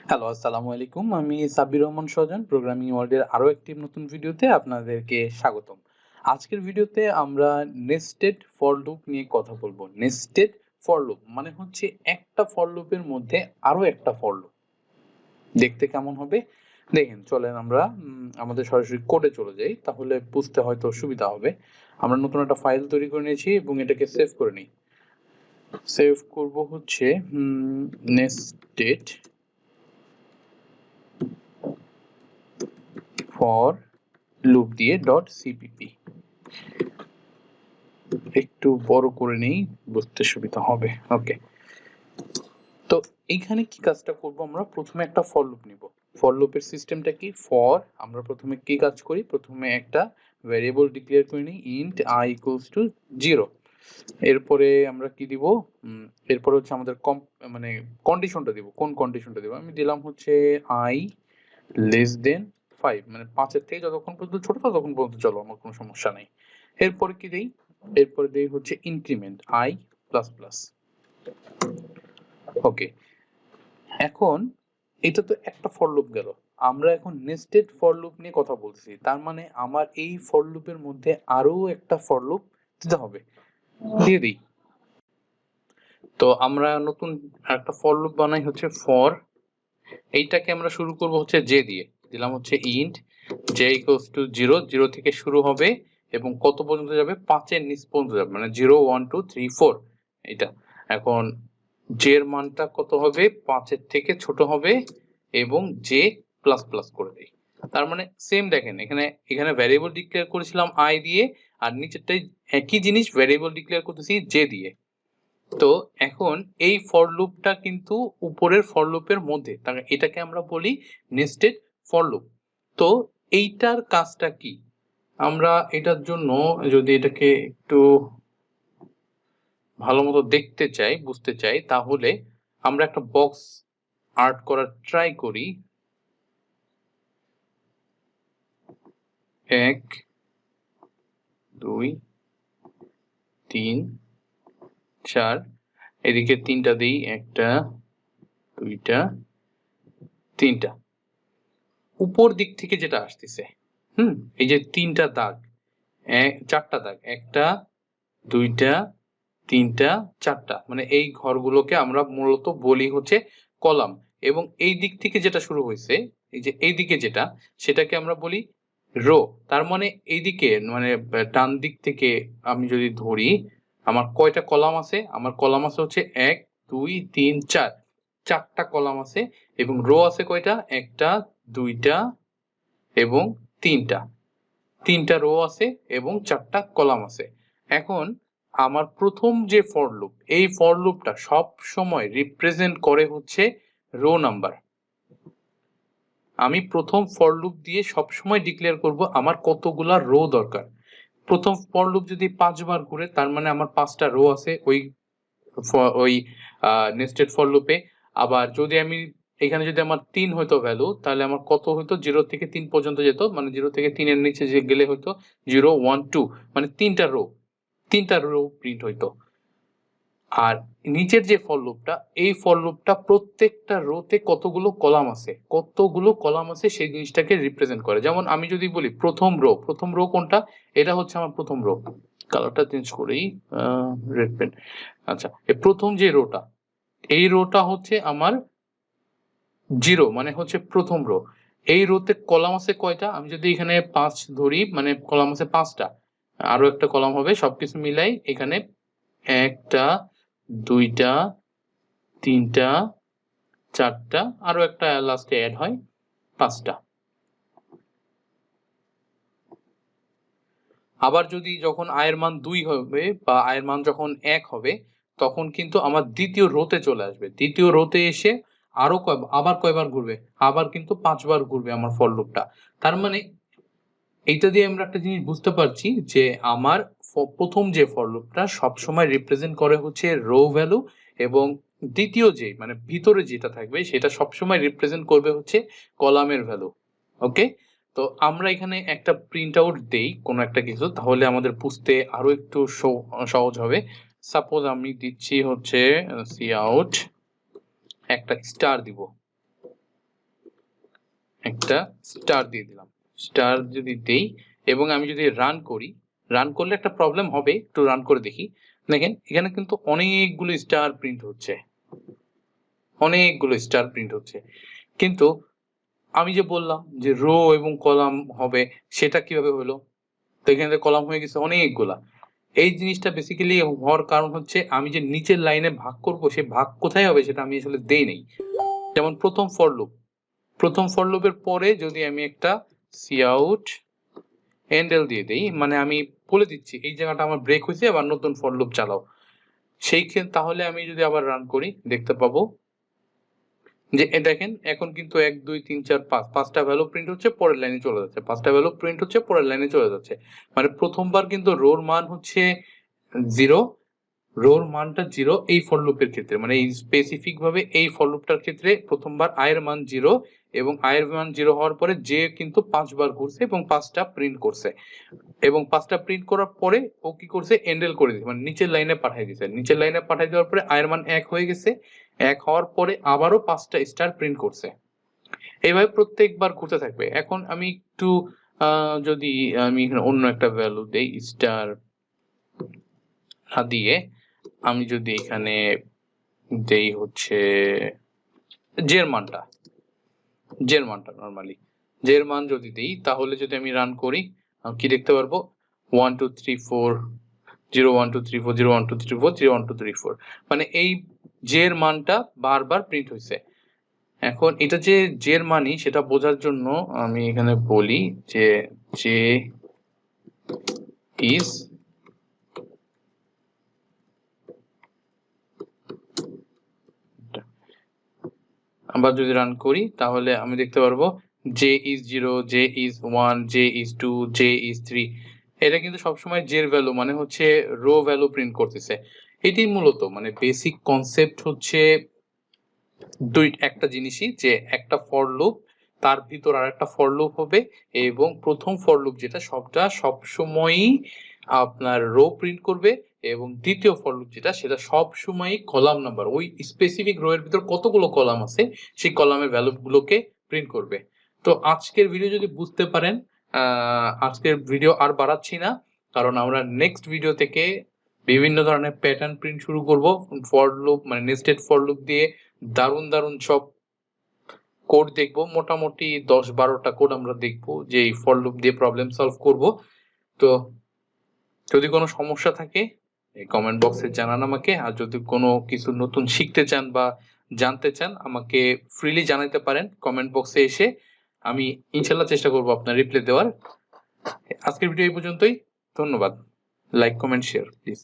Hello, আসসালামু আলাইকুম। আমি সাব্বির রহমান সাজান, প্রোগ্রামিং ওয়ার্ল্ডের আরো একটি নতুন ভিডিওতে আপনাদেরকে স্বাগতম। আজকের ভিডিওতে আমরা নেস্টেড ফর লুপ নিয়ে কথা বলবো। নেস্টেড ফর লুপ মানে হচ্ছে একটা ফর লুপের মধ্যে আরো একটা ফর লুপ। দেখতে কেমন হবে? দেখেন, চলেন আমরা আমাদের সরাসরি কোডে চলে যাই, তাহলে বুঝতে হয়তো সুবিধা হবে। আমরা নতুন একটা ফাইল তৈরি করে নিয়েছি এবং এটাকে সেভ করে নিই। সেভ করব হচ্ছে নেস্টেড ফর লুপ দিয়ে .cpp একটু বড় করে নেই, বুঝতে সুবিধা হবে। ওকে, তো এইখানে কি কাজটা করব, আমরা প্রথমে একটা ফর লুপ নিব। ফর লুপের সিস্টেমটা কি? ফর আমরা প্রথমে কি কাজ করি, প্রথমে একটা ভ্যারিয়েবল ডিক্লেয়ার করে নিই int I equals to 0। এরপরে আমরা কি দিব, এরপরে হচ্ছে আমাদের মানে কন্ডিশনটা দিব। কোন কন্ডিশনটা দিব? আমি দিলাম হচ্ছে I less than 5, মানে 5 এর থেকে যতক্ষণ পর্যন্ত ছোট ততক্ষণ পর্যন্ত চলো, আমার কোনো সমস্যা নাই। এরপরে কি দেই? এরপরে দেই হচ্ছে ইনক্রিমেন্ট I প্লাস প্লাস। ওকে, এখন এটা তো একটা ফর লুপ গেল। আমরা এখন নেস্টেড ফর লুপ নিয়ে কথা বলছি, তার মানে আমার এই ফর লুপের মধ্যে আরো একটা ফর লুপ দিতে হবে। দিয়ে দিই। তো আমরা নতুন একটা ফর লুপ বানাই হচ্ছে ফর, এইটাকে আমরা শুরু করব হচ্ছে জে দিয়ে। দিলাম হচ্ছে ইন্ট জে ইকুয়ালস টু 0, 0 থেকে শুরু হবে এবং কত পর্যন্ত যাবে? 5 এর নিচ পর্যন্ত যাবে, মানে 0 1 2 3 4 এটা। এখন জে এর মানটা কত হবে? 5 এর থেকে ছোট হবে এবং জে প্লাস প্লাস করে দেই। তার মানে সেম দেখেন, এখানে ভ্যারিয়েবল ডিক্লেয়ার করেছিলাম আই দিয়ে, আর নিচেরটাই একই জিনিস ভ্যারিয়েবল ডিক্লেয়ার করতেছি জে দিয়ে। তো এখন এই ফর লুপটা কিন্তু উপরের ফর লুপের মধ্যে, এটাকে আমরা বলি নেস্টেড ফর লুপ। তো এইটার কাজটা কি? আমরা এটার জন্য যদি এটাকে একটু ভালো মতো দেখতে চাই, বুঝতে চাই, তাহলে আমরা একটা বক্স আর্ট করার ট্রাই করি। 1 2 3 4, এদিকে 3টা দিই, 1টা 2টা 3টা। উপর দিক থেকে যেটা আসতেছে, এই যে 3টা দাগ, 4টা দাগ, 1টা 2টা 3টা 4টা, মানে এই ঘরগুলোকে আমরা মূলত বলি হচ্ছে কলাম। এবং এই দিক থেকে যেটা শুরু হয়েছে, এই যে এই দিকে যেটা, সেটাকে আমরা বলি রো। তার মানে এইদিকে, মানে ডান দিক থেকে আমি যদি ধরি, আমার কয়টা কলাম আছে? আমার কলাম আছে হচ্ছে 1 2 3 4, 4টা কলাম আছে। এবং রো আছে কয়টা? 1টা 2টা এবং 3টা রো আছে এবং 4টা কলাম আছে। এখন আমার প্রথম যে ফর লুপ, এই ফর লুপটা সব সময় রিপ্রেজেন্ট করে হচ্ছে রো নাম্বার। আমি প্রথম ফর লুপ দিয়ে সব সময় ডিক্লেয়ার করব আমার কতগুলা রো দরকার। প্রথম ফর লুপ যদি 5 বার ঘুরে, তার মানে আমার 5টা রো আছে ওই নেস্টেড ফর লুপে। আবার যদি আমি এখানে যদি আমার 3 হইতো ভ্যালু, তাহলে আমার কত হইতো? 0 থেকে 3 পর্যন্ত যেত, মানে 0 থেকে 3 এর নিচে যে গেলে হইতো 0 1 2, মানে 3টা রো প্রিন্ট হইতো। আর নিচের যে ফর লুপটা, এই ফর লুপটা প্রত্যেকটা রোতে কতগুলো কলাম আছে সেই জিনিসটাকে রিপ্রেজেন্ট করে। যেমন আমি যদি বলি প্রথম রো কোনটা? এটা হচ্ছে আমার প্রথম রো। কালারটা চেঞ্জ করি, রেড পেন। আচ্ছা, এই প্রথম যে রোটা, এই রোটা হচ্ছে আমার 0, মানে হচ্ছে প্রথম রো। এই রোতে কলাম আছে কয়টা? আমি যদি এখানে 5 ধরি, মানে কলাম আছে 5টা, আরো একটা কলাম হবে, সবকিছু মিলাই এখানে 1টা 2টা 3টা 4টা, আরো একটা লাস্টে অ্যাড হয় 5টা। আবার যদি যখন আয়ের মান 2 হবে বা আয়ের মান যখন 1 হবে, তখন কিন্তু আমার দ্বিতীয় রোতে চলে আসবে। দ্বিতীয় রোতে এসে আরো আবার কয়বার ঘুরবে? আবার কিন্তু 5 বার ঘুরবে আমার ফর লুপটা। তার মানে এইটা দিয়ে আমরা একটা জিনিস বুঝতে পারছি যে আমার প্রথম যে ফর লুপটা সবসময় রিপ্রেজেন্ট করে হচ্ছে রো ভ্যালু, এবং দ্বিতীয় যে, মানে ভিতরে যেটা থাকবে, সেটা সবসময় রিপ্রেজেন্ট করবে হচ্ছে কলামের ভ্যালু। ওকে, তো আমরা এখানে একটা প্রিন্ট আউট দেই কোনো একটা কিছু, তাহলে আমাদের বুঝতে আরো একটু সহজ হবে। সাপোজ আমি দিচ্ছি হচ্ছে সি আউট, একটা স্টার দিব। একটা স্টার দিয়ে দিলাম। স্টার যদি দেই এবং আমি যদি রান করি, রান করলে একটা প্রবলেম হবে, একটু রান করে দেখি। দেখেন এখানে কিন্তু অনেকগুলো স্টার প্রিন্ট হচ্ছে, অনেকগুলো স্টার প্রিন্ট হচ্ছে। কিন্তু আমি যে বললাম যে রো এবং কলাম হবে, সেটা কিভাবে হলো? তো এখানে কলাম হয়ে গেছে অনেকগুলা। এই জিনিসটা বেসিক্যালি হওয়ার কারণ হচ্ছে আমি যে নিচের লাইনে ভাগ করব, সে ভাগ কোথায় হবে সেটা আমি আসলে দেই নাই। যেমন প্রথম ফর লুপ, প্রথম ফর লুপের পরে যদি আমি একটা সিআউট হ্যান্ডেল দিয়ে দেই, মানে আমি বলে দিচ্ছি এই জায়গাটা আমার ব্রেক হয়েছে, আবার নতুন ফর লুপ চালাও। সেই ক্ষেত্রে তাহলে আমি যদি আবার রান করি দেখতে পাবো যে দেখেন এখন কিন্তু 1 2 3 4 5 পাঁচটা ভ্যালু প্রিন্ট হচ্ছে, পরের লাইনে চলে যাচ্ছে, পাঁচটা ভ্যালু প্রিন্ট হচ্ছে, পরের লাইনে চলে যাচ্ছে। মানে প্রথমবার কিন্তু রোর মান হচ্ছে 0, রোর মানটা 0 এই ফর লুপের ক্ষেত্রে, মানে এই স্পেসিফিক ভাবে এই ফর লুপটার ক্ষেত্রে প্রথমবার i এর মান 0 এবং i এর মান 0 হওয়ার পরে যে কিন্তু 5 বার ঘুরছে এবং 5টা প্রিন্ট করছে, এবং 5টা প্রিন্ট করার পরে ও কি করছে, এন্ডেল করে দিয়েছে, মানে নিচের লাইনে পাঠিয়ে দিয়েছে। নিচের লাইনে পাঠিয়ে দেওয়ার পরে i এর মান 1 হয়ে গেছে, 1 হওয়ার পরে আবারও 5টা স্টার প্রিন্ট করছে। এইভাবে প্রত্যেকবার ঘুরতে থাকবে। এখন আমি একটু যদি আমি এখানে অন্য একটা ভ্যালু দেই, স্টার দিয়ে আমি যদি এখানে দেই হচ্ছে জের মানটা, জের মানটা নরমালি জের মান যদি দেই, তাহলে যদি আমি রান করি কি দেখতে পারবো, 1 2 3 4 0 1 2 3 4 0 1 2 3 4 0 1 2 3 4, মানে এই জের মানটা বারবার প্রিন্ট হয়েছে। এখন এটা যে জের মানি সেটা বোঝার জন্য আমি এখানে বলি যে জে ইজ, আমরা যদি রান করি তাহলে আমি দেখতে পারবো J is 0, J is 1, J is 2, J is 3। এটা কিন্তু সবসময় জের ভ্যালু মানে হচ্ছে রো ভ্যালু প্রিন্ট করতেছে। এটি মূলত মানে বেসিক কনসেপ্ট হচ্ছে একটা জিনিসই, যে একটা ফর লুপ তার ভিতর আর একটা ফর লুপ হবে, এবং প্রথম ফর লুপ যেটা সবটা সবসময়ই আপনার রো প্রিন্ট করবে, এবং দ্বিতীয় ফর লুপ যেটা সেটা সবসময়ই কলাম নাম্বার, ওই স্পেসিফিক রো এর ভিতর কতগুলো কলাম আছে সেই কলামের ভ্যালুগুলোকে প্রিন্ট করবে। তো আজকের ভিডিও যদি বুঝতে পারেন, আজকের ভিডিও আর বাড়াচ্ছি না, কারণ আমরা নেক্সট ভিডিও থেকে বিভিন্ন ধরনের প্যাটার্ন প্রিন্ট শুরু করব ফর লুপ, মানে নেস্টেড ফর লুপ দিয়ে দারুণ দারুণ সব কোড দেখব। মোটামুটি 10-12টা কোড আমরা দেখব যে এই ফর লুপ দিয়ে প্রবলেম সলভ করব। তো যদি কোনো সমস্যা থাকে এই কমেন্ট বক্সে জানান আমাকে, আর যদি কোনো কিছু নতুন শিখতে চান বা জানতে চান আমাকে ফ্রিলি জানাতে পারেন কমেন্ট বক্সে এসে, আমি ইনশাল্লাহ চেষ্টা করব আপনার রিপ্লাই দেওয়ার। আজকের ভিডিও এই পর্যন্তই, ধন্যবাদ। Like comment share please.